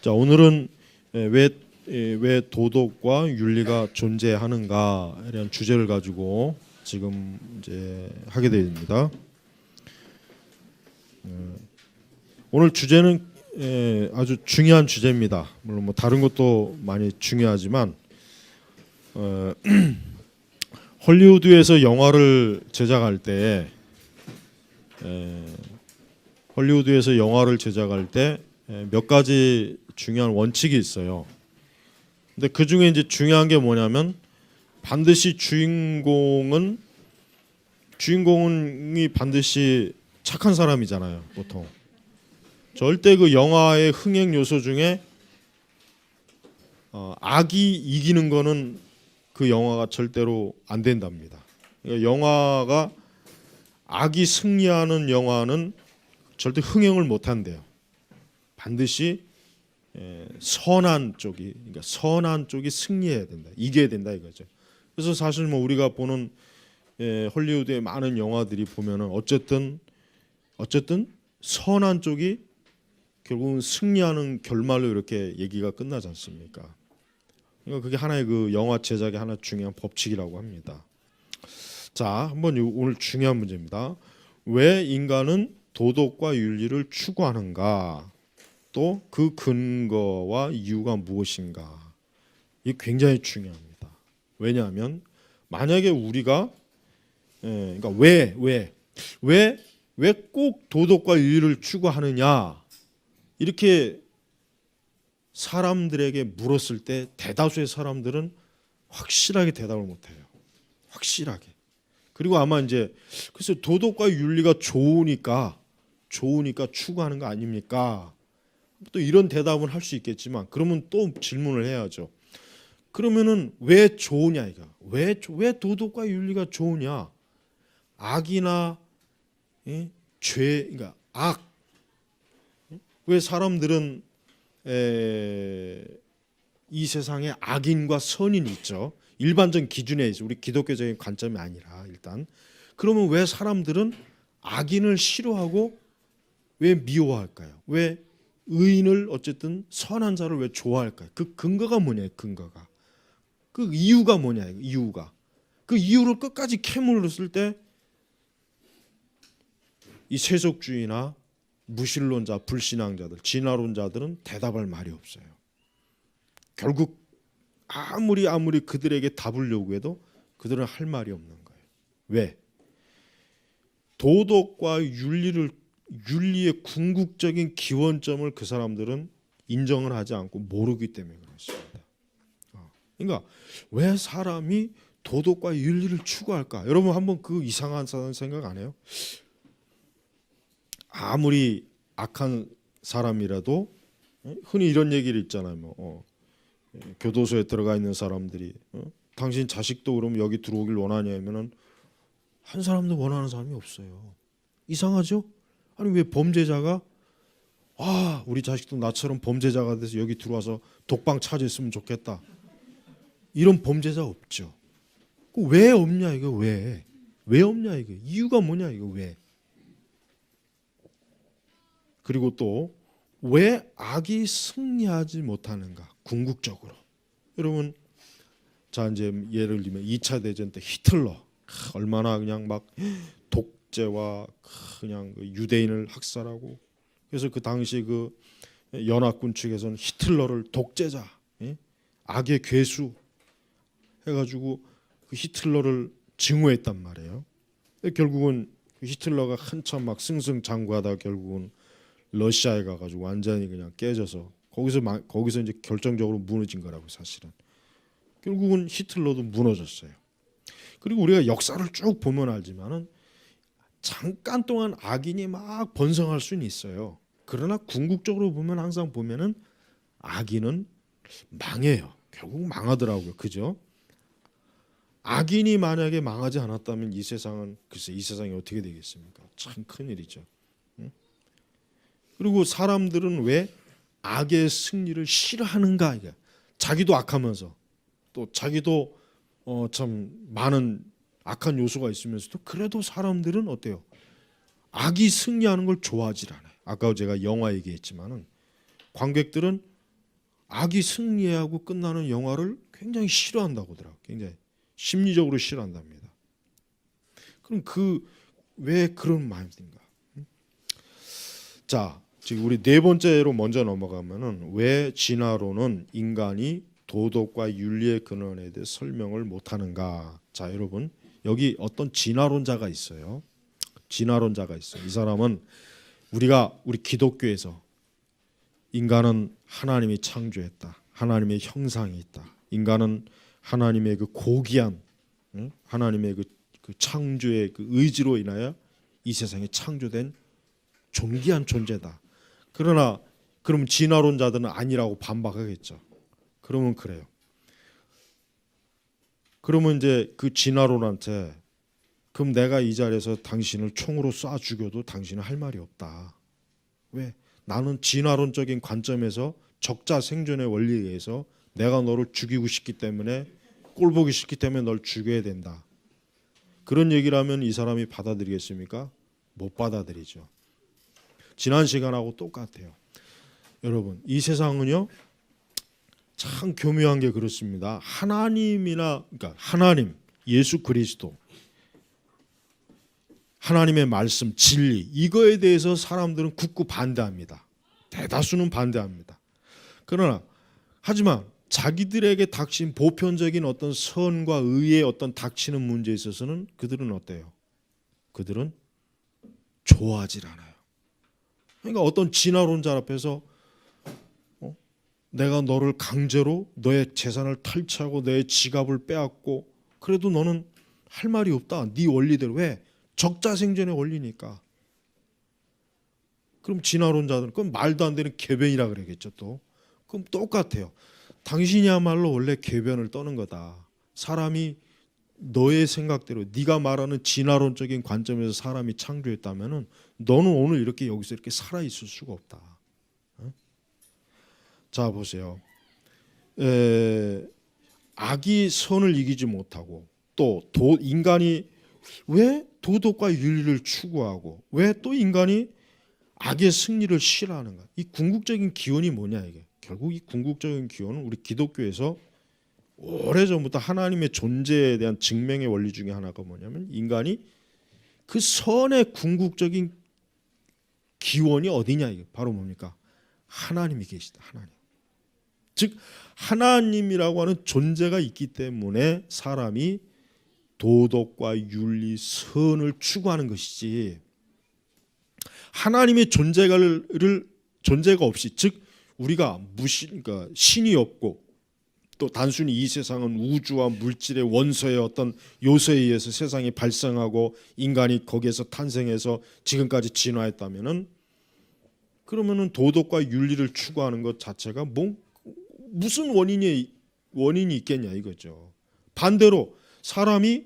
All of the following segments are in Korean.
자, 오늘은 왜 도덕과 윤리가 존재하는가에 대한 주제를 가지고 지금 이제 하게 됩니다. 오늘 주제는 아주 중요한 주제입니다. 물론 뭐 다른 것도 많이 중요하지만 헐리우드에서 영화를 제작할 때 몇 가지 중요한 원칙이 있어요. 근데 그 중에 이제 중요한 게 뭐냐면 반드시 주인공이 반드시 착한 사람이잖아요, 보통. 절대 그 영화의 흥행 요소 중에 악이 이기는 거는 그 영화가 절대로 안 된답니다. 그러니까 영화가 악이 승리하는 영화는 절대 흥행을 못 한대요. 반드시 선한 쪽이 승리해야 된다, 이겨야 된다 이거죠. 그래서 사실 뭐 우리가 보는 헐리우드의 많은 영화들이 보면은 어쨌든 선한 쪽이 결국은 승리하는 결말로 이렇게 얘기가 끝나지 않습니까? 그러니까 그게 하나의 그 영화 제작의 하나 중요한 법칙이라고 합니다. 자, 한번 오늘 중요한 문제입니다. 왜 인간은 도덕과 윤리를 추구하는가? 또 그 근거와 이유가 무엇인가? 이게 굉장히 중요합니다. 왜냐하면 만약에 우리가 그러니까 왜 꼭 도덕과 윤리를 추구하느냐 이렇게 사람들에게 물었을 때 대다수의 사람들은 확실하게 대답을 못해요. 확실하게. 그리고 아마 이제 그래서 도덕과 윤리가 좋으니까 추구하는 거 아닙니까? 또 이런 대답은 할 수 있겠지만 그러면 또 질문을 해야죠. 그러면은 왜 좋으냐 이거? 왜 도덕과 윤리가 좋으냐? 악이나 그러니까 악. 왜 사람들은 이 세상에 악인과 선인이 있죠. 일반적인 기준에 있어. 우리 기독교적인 관점이 아니라 일단. 그러면 왜 사람들은 악인을 싫어하고 왜 미워할까요? 왜 의인을 어쨌든 선한 자를 왜 좋아할까요? 그 근거가 뭐냐? 근거가. 그 이유가 뭐냐? 이유가. 그 이유를 끝까지 캐물었을 때 이 세속주의나 무신론자, 불신앙자들, 진화론자들은 대답할 말이 없어요. 결국 아무리 그들에게 답을 요구해도 그들은 할 말이 없는 거예요. 왜? 도덕과 윤리의 궁극적인 기원점을 그 사람들은 인정을 하지 않고 모르기 때문에 그렇습니다. 그러니까 왜 사람이 도덕과 윤리를 추구할까? 여러분 한번 그 이상한 생각 안 해요? 아무리 악한 사람이라도 흔히 이런 얘기를 있잖아요. 교도소에 들어가 있는 사람들이 당신 자식도 그럼 여기 들어오길 원하냐면은 한 사람도 원하는 사람이 없어요. 이상하죠? 아니 왜 범죄자가 우리 자식도 나처럼 범죄자가 돼서 여기 들어와서 독방 차지했으면 좋겠다. 이런 범죄자 없죠. 왜 없냐 이거 왜 없냐 이거 이유가 뭐냐 이거 왜? 그리고 또 왜 악이 승리하지 못하는가? 궁극적으로. 여러분 자 이제 예를 들면 2차 대전 때 히틀러 얼마나 그냥 막 독재와 그냥 유대인을 학살하고 그래서 그 당시 그 연합군 측에서는 히틀러를 독재자, 악의 괴수 해가지고 그 히틀러를 증오했단 말이에요. 결국은 히틀러가 한참 막 승승장구하다가 결국은 러시아에 가가지고 완전히 그냥 깨져서 거기서 이제 결정적으로 무너진 거라고 사실은. 결국은 히틀러도 무너졌어요. 그리고 우리가 역사를 쭉 보면 알지만은 잠깐 동안 악인이 막 번성할 수는 있어요. 그러나 궁극적으로 보면 항상 보면은 악인은 망해요. 결국 망하더라고요. 그죠? 악인이 만약에 망하지 않았다면 이 세상은 글쎄 이 세상이 어떻게 되겠습니까? 참 큰일이죠. 그리고 사람들은 왜 악의 승리를 싫어하는가? 이게 자기도 악하면서 또 자기도 참 많은 악한 요소가 있으면서도 그래도 사람들은 어때요? 악이 승리하는 걸 좋아하지 않아요. 아까 제가 영화 얘기했지만은 관객들은 악이 승리하고 끝나는 영화를 굉장히 싫어한다고 하더라고요. 굉장히 심리적으로 싫어한답니다. 그럼 왜 그런 마음인가? 자, 지금 우리 네 번째로 먼저 넘어가면은 왜 진화론은 인간이 도덕과 윤리의 근원에 대해 설명을 못하는가? 자, 여러분 여기 어떤 진화론자가 있어요. 진화론자가 있어요. 이 사람은 우리 기독교에서 인간은 하나님이 창조했다. 하나님의 형상이 있다. 인간은 하나님의 그 고귀한 하나님의 그 창조의 그 의지로 인하여 이 세상에 창조된 존귀한 존재다. 그러나 그럼 진화론자들은 아니라고 반박하겠죠. 그러면 그래요. 그러면 이제 그 진화론한테 그럼 내가 이 자리에서 당신을 총으로 쏴 죽여도 당신은 할 말이 없다. 왜? 나는 진화론적인 관점에서 적자 생존의 원리에 의해서 내가 너를 죽이고 싶기 때문에 꼴 보기 싫기 때문에 널 죽여야 된다. 그런 얘기를 하면 이 사람이 받아들이겠습니까? 못 받아들이죠. 지난 시간하고 똑같아요. 여러분 이 세상은요 참 교묘한 게 그렇습니다. 그러니까 하나님, 예수 그리스도, 하나님의 말씀, 진리 이거에 대해서 사람들은 굳고 반대합니다. 대다수는 반대합니다. 그러나 하지만 자기들에게 닥친 보편적인 어떤 선과 의의 어떤 닥치는 문제에 있어서는 그들은 어때요? 그들은 좋아하질 않아요. 그러니까 어떤 진화론자 앞에서 내가 너를 강제로 너의 재산을 탈취하고 너의 지갑을 빼앗고 그래도 너는 할 말이 없다. 네 원리대로. 왜? 적자생존의 원리니까. 그럼 진화론자들은 그럼 말도 안 되는 궤변이라 그러겠죠. 또 그럼 똑같아요. 당신이야말로 원래 궤변을 떠는 거다. 사람이 너의 생각대로 네가 말하는 진화론적인 관점에서 사람이 창조했다면은 너는 오늘 이렇게 여기서 이렇게 살아 있을 수가 없다. 자 보세요. 악이 선을 이기지 못하고 또 인간이 왜 도덕과 윤리를 추구하고 왜 또 인간이 악의 승리를 싫어하는가? 이 궁극적인 기원이 뭐냐 이게? 결국 이 궁극적인 기원은 우리 기독교에서 오래전부터 하나님의 존재에 대한 증명의 원리 중에 하나가 뭐냐면 인간이 그 선의 궁극적인 기원이 어디냐 이게 바로 뭡니까? 하나님이 계시다. 하나님. 즉 하나님이라고 하는 존재가 있기 때문에 사람이 도덕과 윤리, 선을 추구하는 것이지 하나님의 존재가 없이 즉 우리가 그러니까 신이 없고 또 단순히 이 세상은 우주와 물질의 원소의 어떤 요소에 의해서 세상이 발생하고 인간이 거기에서 탄생해서 지금까지 진화했다면은 그러면은 도덕과 윤리를 추구하는 것 자체가 무슨 원인이 있겠냐 이거죠. 반대로 사람이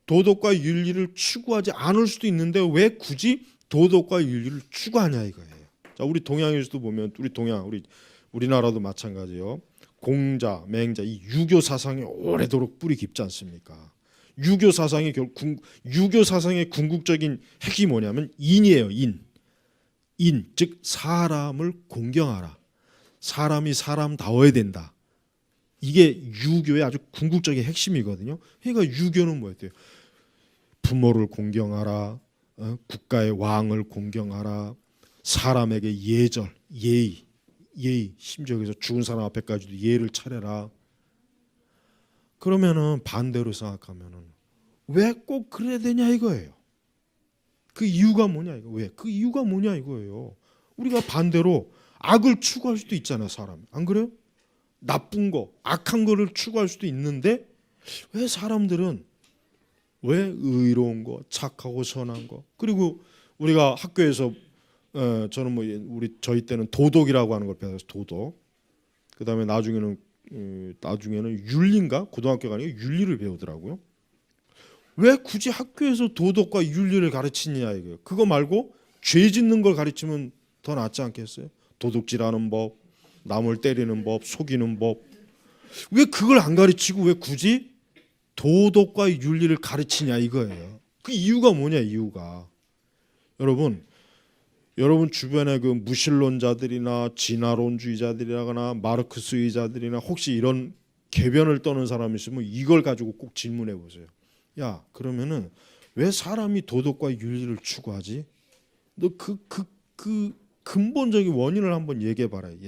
도덕과 윤리를 추구하지 않을 수도 있는데 왜 굳이 도덕과 윤리를 추구하냐 이거예요. 자, 우리 동양에서도 보면 우리나라도 마찬가지예요. 공자, 맹자 이 유교 사상이 오래도록 뿌리 깊지 않습니까? 유교 사상의 궁극적인 핵심이 뭐냐면 인이에요. 인, 즉 사람을 공경하라. 사람이 사람다워야 된다. 이게 유교의 아주 궁극적인 핵심이거든요. 그러니까 유교는 뭐였대요? 부모를 공경하라, 국가의 왕을 공경하라, 사람에게 예절, 예의, 심지어 그래서 죽은 사람 앞에까지도 예를 차려라. 그러면은 반대로 생각하면은 왜 꼭 그래야 되냐 이거예요. 그 이유가 뭐냐 이거 왜? 그 이유가 뭐냐 이거예요. 우리가 반대로 악을 추구할 수도 있잖아요, 사람. 안 그래요? 나쁜 거, 악한 거를 추구할 수도 있는데 왜 사람들은 왜 의로운 거, 착하고 선한 거 그리고 우리가 학교에서 저는 저희 때는 도덕이라고 하는 걸 배웠어요. 도덕. 그다음에 나중에는 윤리인가 고등학교가 아니고 윤리를 배우더라고요. 왜 굳이 학교에서 도덕과 윤리를 가르치느냐 이거예요. 그거 말고 죄 짓는 걸 가르치면 더 낫지 않겠어요? 도둑질하는 법, 남을 때리는 법, 속이는 법. 왜 그걸 안 가르치고 왜 굳이 도덕과 윤리를 가르치냐 이거예요. 그 이유가 뭐냐 이유가. 여러분 여러분 주변에 그 무신론자들이나 진화론주의자들이나 마르크스주의자들이나 혹시 이런 궤변을 떠는 사람이 있으면 이걸 가지고 꼭 질문해 보세요. 야, 그러면은 왜 사람이 도덕과 윤리를 추구하지? 너 그 근본적인 원인을 한번 얘기해 보라 그래.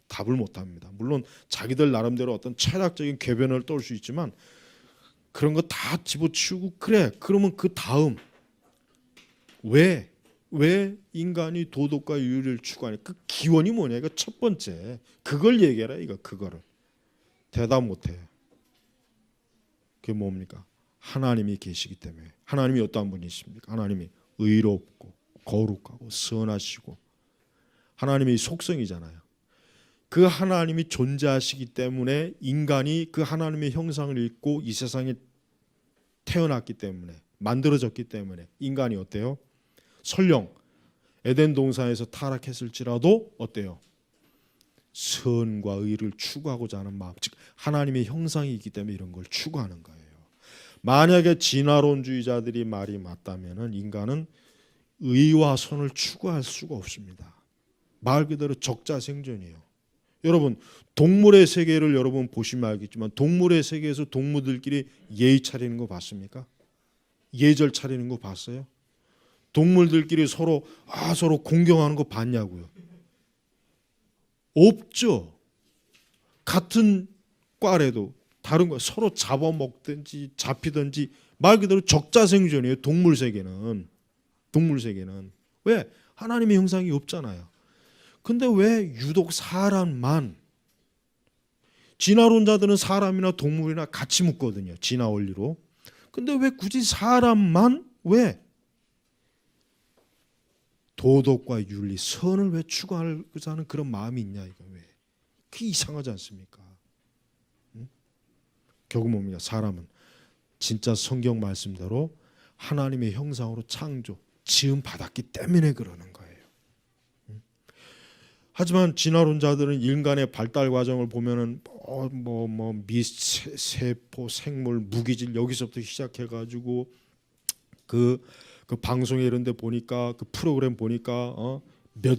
답을 못 합니다. 물론 자기들 나름대로 어떤 철학적인 궤변을 떨 수 있지만 그런 거 다 집어치우고 그래. 그러면 그 다음 왜 인간이 도덕과 윤리를 추구하냐? 그 기원이 뭐냐? 이거 첫 번째. 그걸 얘기해라 이거 그거를. 대답 못 해. 그게 뭡니까? 하나님이 계시기 때문에. 하나님이 어떠한 분이십니까? 하나님이 의롭고 거룩하고 선하시고 하나님의 속성이잖아요. 그 하나님이 존재하시기 때문에 인간이 그 하나님의 형상을 입고 이 세상에 태어났기 때문에 만들어졌기 때문에 인간이 어때요? 설령 에덴 동산에서 타락했을지라도 어때요? 선과 의를 추구하고자 하는 마음, 즉 하나님의 형상이 있기 때문에 이런 걸 추구하는 거예요. 만약에 진화론주의자들이 말이 맞다면은 인간은 의와 선을 추구할 수가 없습니다. 말 그대로 적자생존이에요. 여러분 동물의 세계를 여러분 보시면 알겠지만 동물의 세계에서 동물들끼리 예의 차리는 거 봤습니까? 예절 차리는 거 봤어요? 동물들끼리 서로 공경하는 거 봤냐고요? 없죠. 같은 꽈래도 다른 거 서로 잡아먹든지 잡히든지 말 그대로 적자생존이에요. 동물 세계는 왜? 하나님의 형상이 없잖아요. 근데 왜 유독 사람만, 진화론자들은 사람이나 동물이나 같이 묶거든요. 진화 원리로. 근데 왜 굳이 사람만 왜 도덕과 윤리, 선을 왜 추구하고자 하는 그런 마음이 있냐 이거 왜? 그게 이상하지 않습니까? 응? 결국 뭡니까? 사람은 진짜 성경 말씀대로 하나님의 형상으로 창조, 지음 받았기 때문에 그러는 거예요. 하지만 진화론자들은 인간의 발달 과정을 보면은 세포, 생물, 무기질 여기서부터 시작해가지고 그 방송에 이런데 보니까 그 프로그램 보니까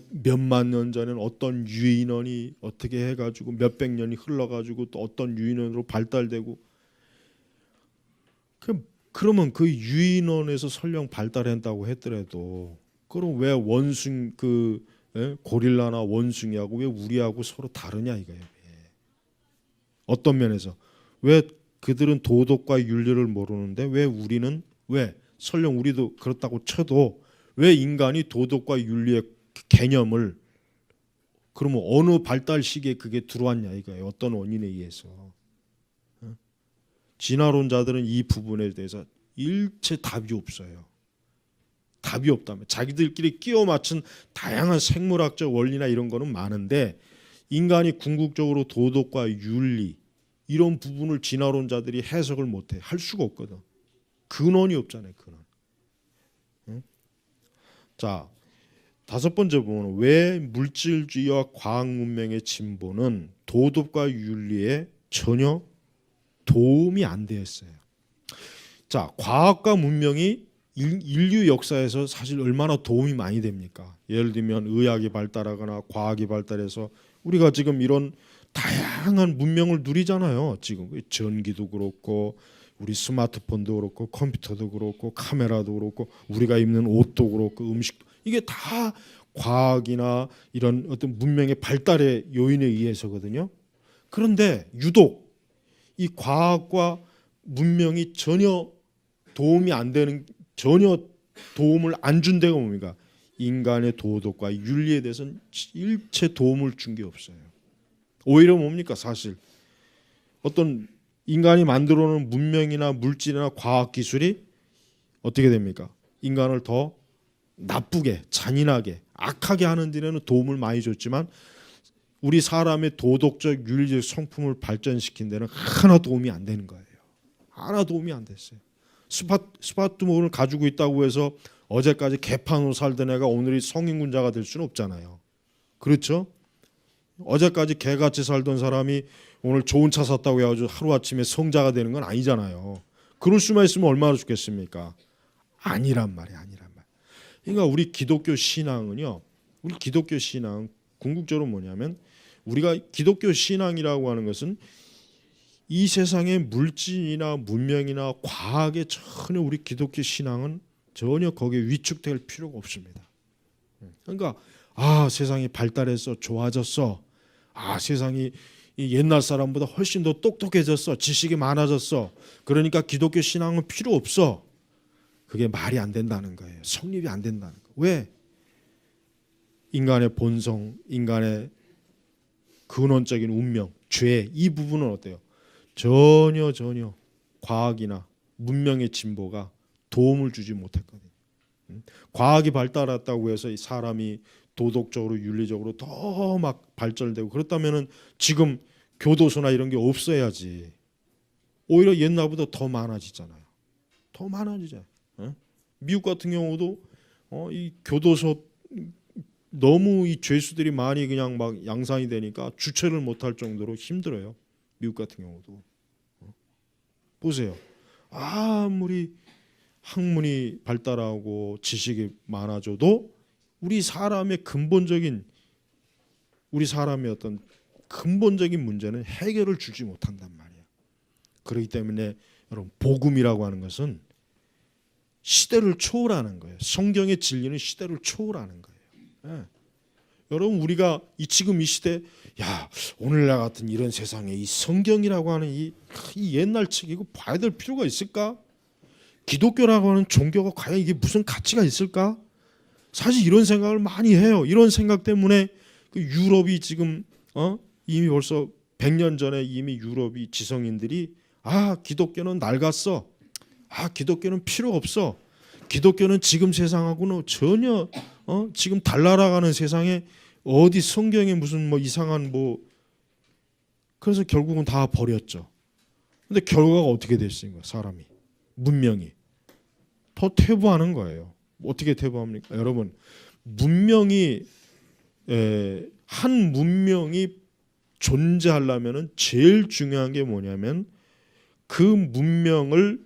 몇만 년 전에는 어떤 유인원이 어떻게 해가지고 몇백 년이 흘러가지고 또 어떤 유인원으로 발달되고 그러면 그 유인원에서 설령 발달한다고 했더라도 그럼 왜 고릴라나 원숭이하고 왜 우리하고 서로 다르냐 이거예요. 어떤 면에서 왜 그들은 도덕과 윤리를 모르는데 왜 우리는 왜 설령 우리도 그렇다고 쳐도 왜 인간이 도덕과 윤리의 개념을 그러면 어느 발달 시기에 그게 들어왔냐 이거예요. 어떤 원인에 의해서. 진화론자들은 이 부분에 대해서 일체 답이 없어요. 답이 없다면 자기들끼리 끼워 맞춘 다양한 생물학적 원리나 이런 거는 많은데 인간이 궁극적으로 도덕과 윤리 이런 부분을 진화론자들이 해석을 못해. 할 수가 없거든. 근원이 없잖아요. 근원. 응? 자, 다섯 번째 부분은 왜 물질주의와 과학 문명의 진보는 도덕과 윤리에 전혀 도움이 안 되었어요. 자, 과학과 문명이 인류 역사에서 사실 얼마나 도움이 많이 됩니까? 예를 들면 의학이 발달하거나 과학이 발달해서 우리가 지금 이런 다양한 문명을 누리잖아요. 지금 전기도 그렇고 우리 스마트폰도 그렇고 컴퓨터도 그렇고 카메라도 그렇고 우리가 입는 옷도 그렇고 음식도 이게 다 과학이나 이런 어떤 문명의 발달의 요인에 의해서거든요. 그런데 유독 이 과학과 문명이 전혀 도움이 안 되는 전혀 도움을 안 준 데가 뭡니까? 인간의 도덕과 윤리에 대해서는 일체 도움을 준 게 없어요. 오히려 뭡니까? 사실 어떤 인간이 만들어놓은 문명이나 물질이나 과학 기술이 어떻게 됩니까? 인간을 더 나쁘게, 잔인하게, 악하게 하는 데는 도움을 많이 줬지만 우리 사람의 도덕적, 윤리적 성품을 발전시킨 데는 하나 도움이 안 되는 거예요. 하나 도움이 안 됐어요. 스마트폰을 가지고 있다고 해서 어제까지 개판으로 살던 애가 오늘이 성인군자가 될 수는 없잖아요. 그렇죠? 어제까지 개같이 살던 사람이 오늘 좋은 차 샀다고 해가지고 하루아침에 성자가 되는 건 아니잖아요. 그럴 수만 있으면 얼마나 좋겠습니까? 아니란 말이야. 그러니까 우리 기독교 신앙은요. 우리 기독교 신앙 궁극적으로 뭐냐면 우리가 기독교 신앙이라고 하는 것은 이 세상의 물질이나 문명이나 과학에 전혀 우리 기독교 신앙은 전혀 거기에 위축될 필요가 없습니다. 그러니까 세상이 발달해서 좋아졌어. 세상이 옛날 사람보다 훨씬 더 똑똑해졌어. 지식이 많아졌어. 그러니까 기독교 신앙은 필요 없어. 그게 말이 안 된다는 거예요. 성립이 안 된다는 거예요. 왜? 인간의 본성, 인간의 근원적인 운명, 죄, 이 부분은 어때요? 전혀 과학이나 문명의 진보가 도움을 주지 못했거든요. 과학이 발달했다고 해서 이 사람이 도덕적으로 윤리적으로 더 막 발전되고 그렇다면은 지금 교도소나 이런 게 없어야지. 오히려 옛날보다 더 많아지잖아요. 더 많아지잖아요. 미국 같은 경우도 이 교도소 너무 이 죄수들이 많이 그냥 막 양산이 되니까 주체를 못할 정도로 힘들어요. 미국 같은 경우도. 보세요. 아무리 학문이 발달하고 지식이 많아져도 우리 사람의 어떤 근본적인 문제는 해결을 주지 못한단 말이에요. 그렇기 때문에 여러분 복음이라고 하는 것은 시대를 초월하는 거예요. 성경의 진리는 시대를 초월하는 거예요. 여러분 우리가 지금 이 시대 오늘날 같은 이런 세상에 이 성경이라고 하는 이 옛날 책 이거 봐야 될 필요가 있을까? 기독교라고 하는 종교가 과연 이게 무슨 가치가 있을까? 사실 이런 생각을 많이 해요. 이런 생각 때문에 그 유럽이 지금 이미 벌써 100년 전에 이미 유럽이 지성인들이 기독교는 낡았어. 기독교는 필요 없어. 기독교는 지금 세상하고는 전혀 지금 달나라가는 세상에 어디 성경에 무슨 이상한 그래서 결국은 다 버렸죠. 근데 결과가 어떻게 됐습니까? 사람이 문명이 더 퇴보하는 거예요. 어떻게 퇴보합니까? 여러분 한 문명이 존재하려면은 제일 중요한 게 뭐냐면 그 문명을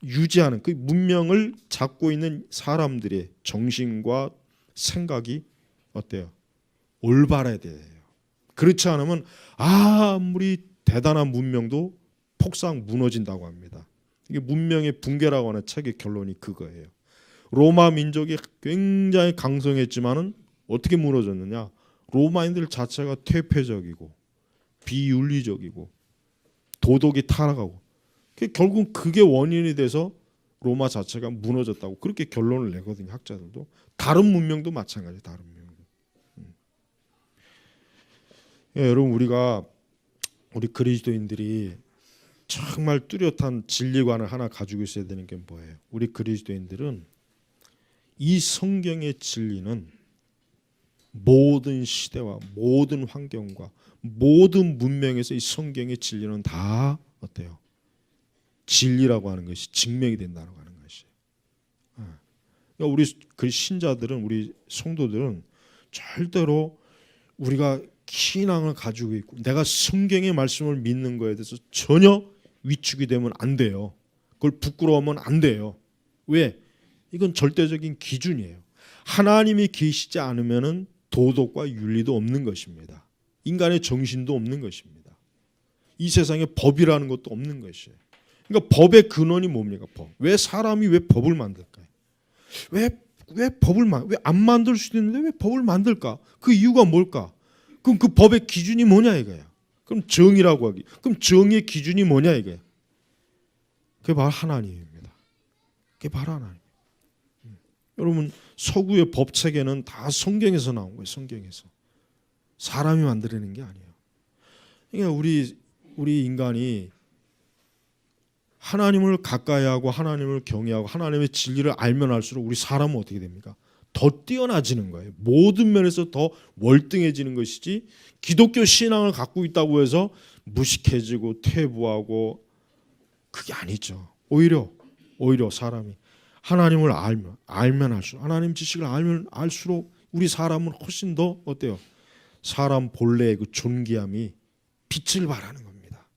유지하는 그 문명을 잡고 있는 사람들의 정신과 생각이 어때요? 올바라야 돼요. 그렇지 않으면 아무리 대단한 문명도 폭삭 무너진다고 합니다. 이게 문명의 붕괴라고 하는 책의 결론이 그거예요. 로마 민족이 굉장히 강성했지만은 어떻게 무너졌느냐? 로마인들 자체가 퇴폐적이고 비윤리적이고 도덕이 타락하고 결국 그게 원인이 돼서 로마 자체가 무너졌다고 그렇게 결론을 내거든요. 학자들도. 다른 문명도 마찬가지예요. 다른 문명도. 여러분 우리 그리스도인들이 정말 뚜렷한 진리관을 하나 가지고 있어야 되는 게 뭐예요? 우리 그리스도인들은 이 성경의 진리는 모든 시대와 모든 환경과 모든 문명에서 이 성경의 진리는 다 어때요? 진리라고 하는 것이 증명이 된다고 하는 것이에요. 그러니까 우리 그 신자들은 우리 성도들은 절대로 우리가 신앙을 가지고 있고 내가 성경의 말씀을 믿는 거에 대해서 전혀 위축이 되면 안 돼요. 그걸 부끄러워하면 안 돼요. 왜? 이건 절대적인 기준이에요. 하나님이 계시지 않으면은 도덕과 윤리도 없는 것입니다. 인간의 정신도 없는 것입니다. 이 세상에 법이라는 것도 없는 것이에요. 그러니까 법의 근원이 뭡니까? 법. 왜 사람이 왜 법을 만들까요? 왜 안 만들 수도 있는데 왜 법을 만들까? 그 이유가 뭘까? 그럼 그 법의 기준이 뭐냐 이거야. 그럼 정의라고 하기. 그럼 정의의 기준이 뭐냐 이거야. 그게 바로 하나님입니다. 그게 바로 하나님. 여러분 서구의 법 체계는 다 성경에서 나온 거예요. 성경에서. 사람이 만들어낸 게 아니에요. 그러니까 우리 인간이 하나님을 가까이 하고 하나님을 경외하고 하나님의 진리를 알면 알수록 우리 사람은 어떻게 됩니까? 더 뛰어나지는 거예요. 모든 면에서 더 월등해지는 것이지 기독교 신앙을 갖고 있다고 해서 무식해지고 퇴보하고 그게 아니죠. 오히려 사람이 하나님을 알면 알수록 하나님 지식을 알면 알수록 우리 사람은 훨씬 더 어때요? 사람 본래의 그 존귀함이 빛을 발하는 겁니다.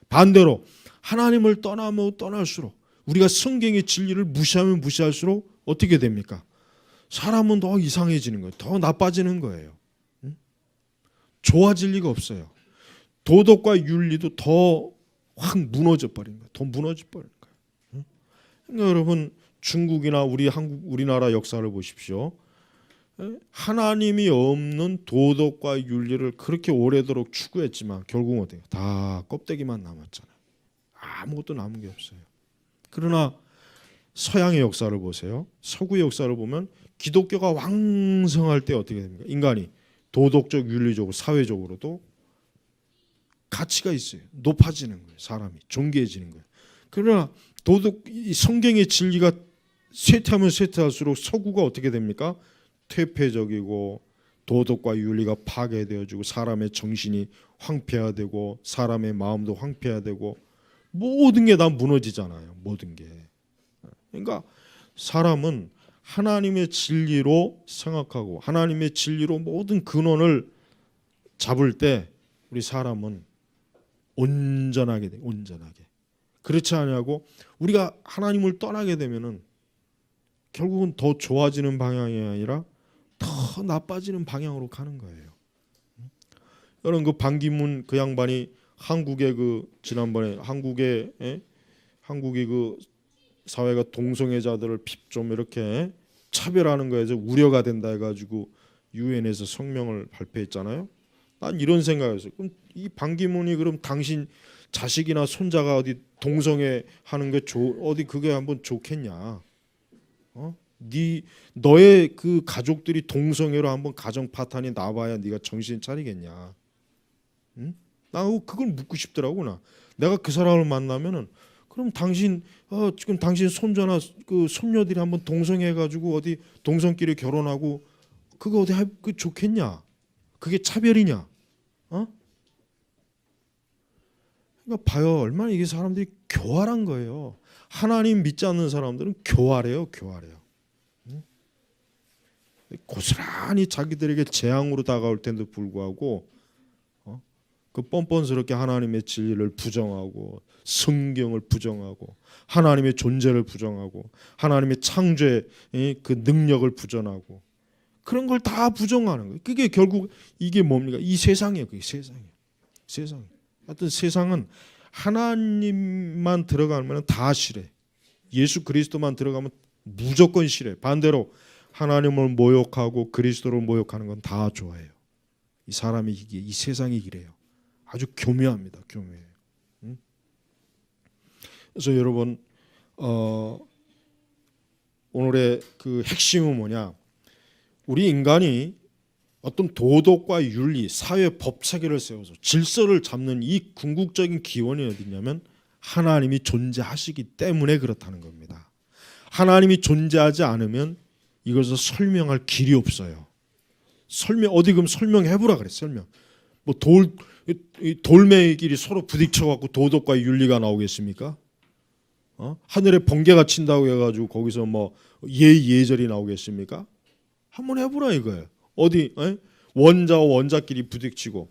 반대로 하나님을 떠나면 떠날수록 우리가 성경의 진리를 무시하면 무시할수록 어떻게 됩니까? 사람은 더 이상해지는 거예요. 더 나빠지는 거예요. 좋아질 리가 없어요. 도덕과 윤리도 더 확 무너져 버린 거예요. 더 무너져 버린 거예요. 그러니까 여러분 중국이나 우리나라 역사를 보십시오. 하나님이 없는 도덕과 윤리를 그렇게 오래도록 추구했지만 결국은 어때요? 다 껍데기만 남았잖아요. 아무것도 남은 게 없어요. 그러나 서양의 역사를 보세요. 서구의 역사를 보면 기독교가 왕성할 때 어떻게 됩니까? 인간이 도덕적, 윤리적으로, 사회적으로도 가치가 있어요. 높아지는 거예요. 사람이 존귀해지는 거예요. 그러나 성경의 진리가 쇠퇴하면 쇠퇴할수록 서구가 어떻게 됩니까? 퇴폐적이고 도덕과 윤리가 파괴되어지고 사람의 정신이 황폐화되고 사람의 마음도 황폐화되고 모든 게 다 무너지잖아요. 모든 게. 그러니까 사람은 하나님의 진리로 생각하고 하나님의 진리로 모든 근원을 잡을 때 우리 사람은 온전하게 돼. 온전하게. 그렇지 않냐고 우리가 하나님을 떠나게 되면은 결국은 더 좋아지는 방향이 아니라 더 나빠지는 방향으로 가는 거예요. 여러분 그 반기문 그 양반이 한국의 지난번에 한국의 그 사회가 동성애자들을 좀 이렇게 차별하는 거에서 우려가 된다 해가지고 유엔에서 성명을 발표했잖아요. 난 이런 생각이었어요. 그럼 이 반기문이 그럼 당신 자식이나 손자가 어디 동성애 하는 게 어디 그게 한번 좋겠냐? 너의 그 가족들이 동성애로 한번 가정 파탄이 나와야 네가 정신 차리겠냐? 응? 나 그걸 묻고 싶더라고 나. 내가 그 사람을 만나면은 그럼 지금 당신 손자나 그 손녀들이 한번 동성애 가지고 어디 동성끼리 결혼하고 그거 어디 그 좋겠냐? 그게 차별이냐? 그러니까 봐요. 얼마나 이게 사람들이 교활한 거예요. 하나님 믿지 않는 사람들은 교활해요. 고스란히 자기들에게 재앙으로 다가올 텐데 불구하고 그 뻔뻔스럽게 하나님의 진리를 부정하고 성경을 부정하고 하나님의 존재를 부정하고 하나님의 창조의 그 능력을 부정하고 그런 걸 다 부정하는 거예요. 그게 결국 이게 뭡니까? 이 세상이에요. 그게 세상이에요. 하여튼 세상은 하나님만 들어가면 다 싫어. 예수 그리스도만 들어가면 무조건 싫어. 반대로 하나님을 모욕하고 그리스도를 모욕하는 건 다 좋아해요. 이 세상이 이래요. 아주 교묘합니다. 교묘해요. 그래서 여러분 오늘의 그 핵심은 뭐냐? 우리 인간이 어떤 도덕과 윤리, 사회 법 체계를 세워서 질서를 잡는 이 궁극적인 기원이 어디냐면 하나님이 존재하시기 때문에 그렇다는 겁니다. 하나님이 존재하지 않으면 이것을 설명할 길이 없어요. 그럼 설명해보라 그래. 뭐 돌멩이끼리 서로 부딪혀갖고 도덕과 윤리가 나오겠습니까? 하늘에 번개가 친다고 해가지고 거기서 뭐 예절이 나오겠습니까? 한번 해보라 이거예요. 어디 원자와 원자끼리 부딪히고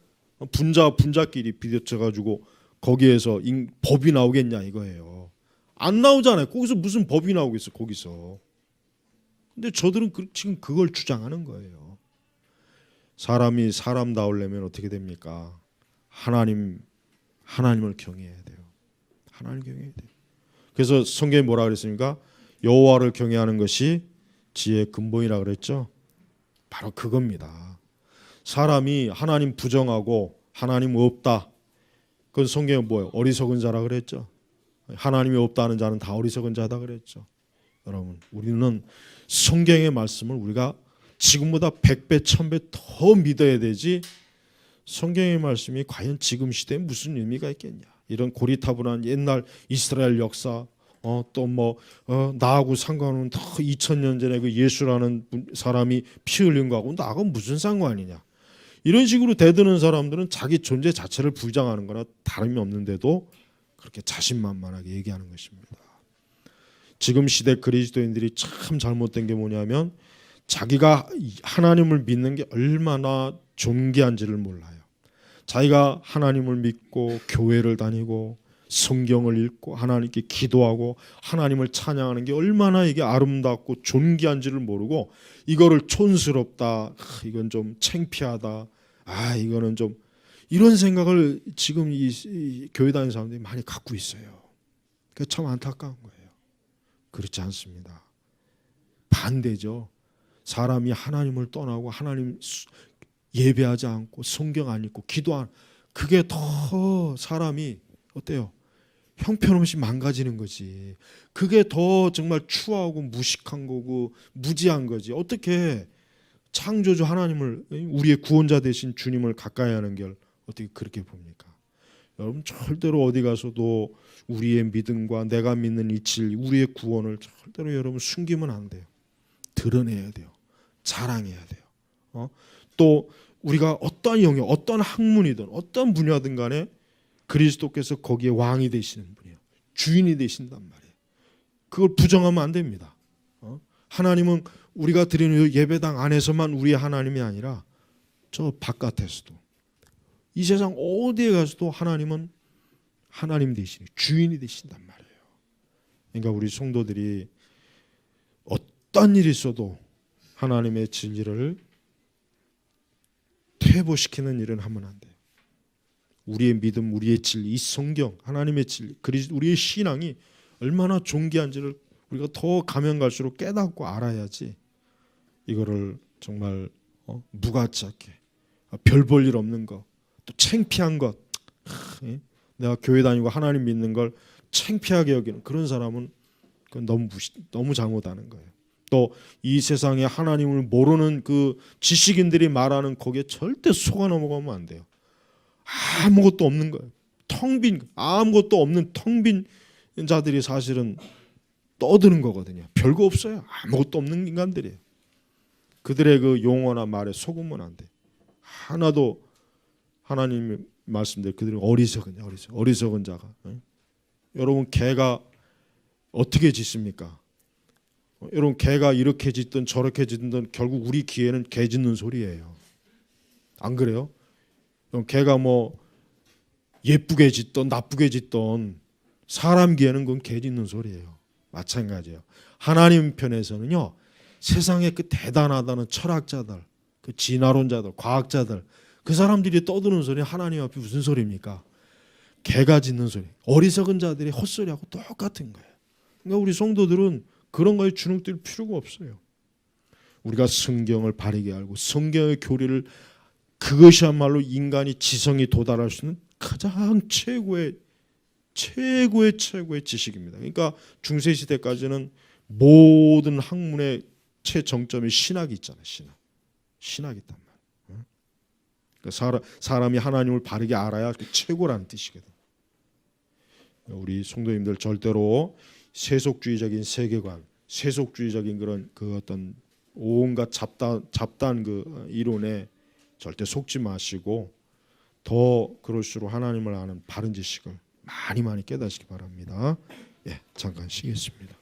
분자와 분자끼리 부딪혀가지고 거기에서 법이 나오겠냐 이거예요. 안 나오잖아요. 거기서 무슨 법이 나오겠어 거기서. 근데 저들은 지금 그걸 주장하는 거예요. 사람이 사람다우려면 어떻게 됩니까? 하나님을 경외해야 돼요. 하나님을 경외해야 돼요. 그래서 성경에 뭐라 그랬습니까? 여호와를 경외하는 것이 지혜의 근본이라 그랬죠. 바로 그겁니다. 사람이 하나님 부정하고 하나님 없다. 그건 성경에 뭐예요? 어리석은 자라 그랬죠. 하나님이 없다는 자는 다 어리석은 자다 그랬죠. 여러분, 우리는 성경의 말씀을 우리가 지금보다 100배, 1000배 더 믿어야 되지 성경의 말씀이 과연 지금 시대에 무슨 의미가 있겠냐. 이런 고리타분한 옛날 이스라엘 역사 또 나하고 상관은 2000년 전에 그 예수라는 사람이 피 흘린 거하고 나하고 무슨 상관이냐. 이런 식으로 대드는 사람들은 자기 존재 자체를 부정하는 거나 다름이 없는데도 그렇게 자신만만하게 얘기하는 것입니다. 지금 시대 그리스도인들이 참 잘못된 게 뭐냐면 자기가 하나님을 믿는 게 얼마나 존귀한지를 몰라요. 자기가 하나님을 믿고 교회를 다니고 성경을 읽고 하나님께 기도하고 하나님을 찬양하는 게 얼마나 이게 아름답고 존귀한지를 모르고 이거를 촌스럽다, 이건 좀 창피하다, 이거는 좀 이런 생각을 지금 이 교회 다니는 사람들이 많이 갖고 있어요. 그게 참 안타까운 거예요. 그렇지 않습니다. 반대죠. 사람이 하나님을 떠나고 하나님 예배하지 않고 성경 안 읽고 기도 안, 그게 더 사람이 어때요? 형편없이 망가지는 거지. 그게 더 정말 추하고 무식한 거고 무지한 거지. 어떻게 창조주 하나님을, 우리의 구원자 되신 주님을 가까이 하는 걸 어떻게 그렇게 봅니까? 여러분 절대로 어디 가서도 우리의 믿음과 내가 믿는 이 진리, 우리의 구원을 절대로 여러분 숨기면 안 돼요. 드러내야 돼요. 자랑해야 돼요. 또 우리가 어떤 영역, 어떤 학문이든 어떤 분야든 간에 그리스도께서 거기에 왕이 되시는 분이에요. 주인이 되신단 말이에요. 그걸 부정하면 안 됩니다. 하나님은 우리가 드리는 예배당 안에서만 우리의 하나님이 아니라 저 바깥에서도, 이 세상 어디에 가서도 하나님은 하나님 되시니 주인이 되신단 말이에요. 그러니까 우리 성도들이 어떤 일이 있어도 하나님의 진리를 퇴보시키는 일은 하면 안 돼요. 우리의 믿음, 우리의 진리, 이 성경, 하나님의 진리, 우리의 신앙이 얼마나 존귀한지를 우리가 더 가면 갈수록 깨닫고 알아야지 이거를 정말 무가치 않게, 별 볼 일 없는 것, 또 창피한 것, 내가 교회 다니고 하나님 믿는 걸 창피하게 여기는 그런 사람은 그건 너무 잘못하는 거예요. 또 이 세상에 하나님을 모르는 그 지식인들이 말하는 거기에 절대 속아 넘어가면 안 돼요. 아무것도 없는 거예요. 아무것도 없는 텅 빈 자들이 사실은 떠드는 거거든요. 별거 없어요. 아무것도 없는 인간들이에요. 그들의 그 용어나 말에 속으면 안 돼. 하나도 하나님이 말씀대로 그들은 어리석은 자가. 여러분 개가 어떻게 짖습니까? 여러분 개가 이렇게 짖든 저렇게 짖든 결국 우리 귀에는 개 짖는 소리예요. 안 그래요? 개가 뭐 예쁘게 짖던 나쁘게 짖던 사람 귀에는 그건 개 짖는 소리예요. 마찬가지예요. 하나님 편에서는요, 세상에 그 대단하다는 철학자들, 그 진화론자들, 과학자들, 그 사람들이 떠드는 소리 하나님 앞에 무슨 소리입니까? 개가 짖는 소리, 어리석은 자들이 헛소리하고 똑같은 거예요. 그러니까 우리 성도들은 그런 거에 주눅들 필요가 없어요. 우리가 성경을 바르게 알고 성경의 교리를, 그것이야말로 인간이 지성이 도달할 수 있는 가장 최고의 지식입니다. 그러니까 중세 시대까지는 모든 학문의 최정점이 신학이 있잖아요. 신학이 있단 말이에요. 그러니까 사람이 하나님을 바르게 알아야 최고라는 뜻이거든. 우리 성도님들 절대로 세속주의적인 세계관, 세속주의적인 그런 그 어떤 온갖 잡다한 그 이론에 절대 속지 마시고 더 그럴수록 하나님을 아는 바른 지식을 많이 깨닫시기 바랍니다. 잠깐 쉬겠습니다.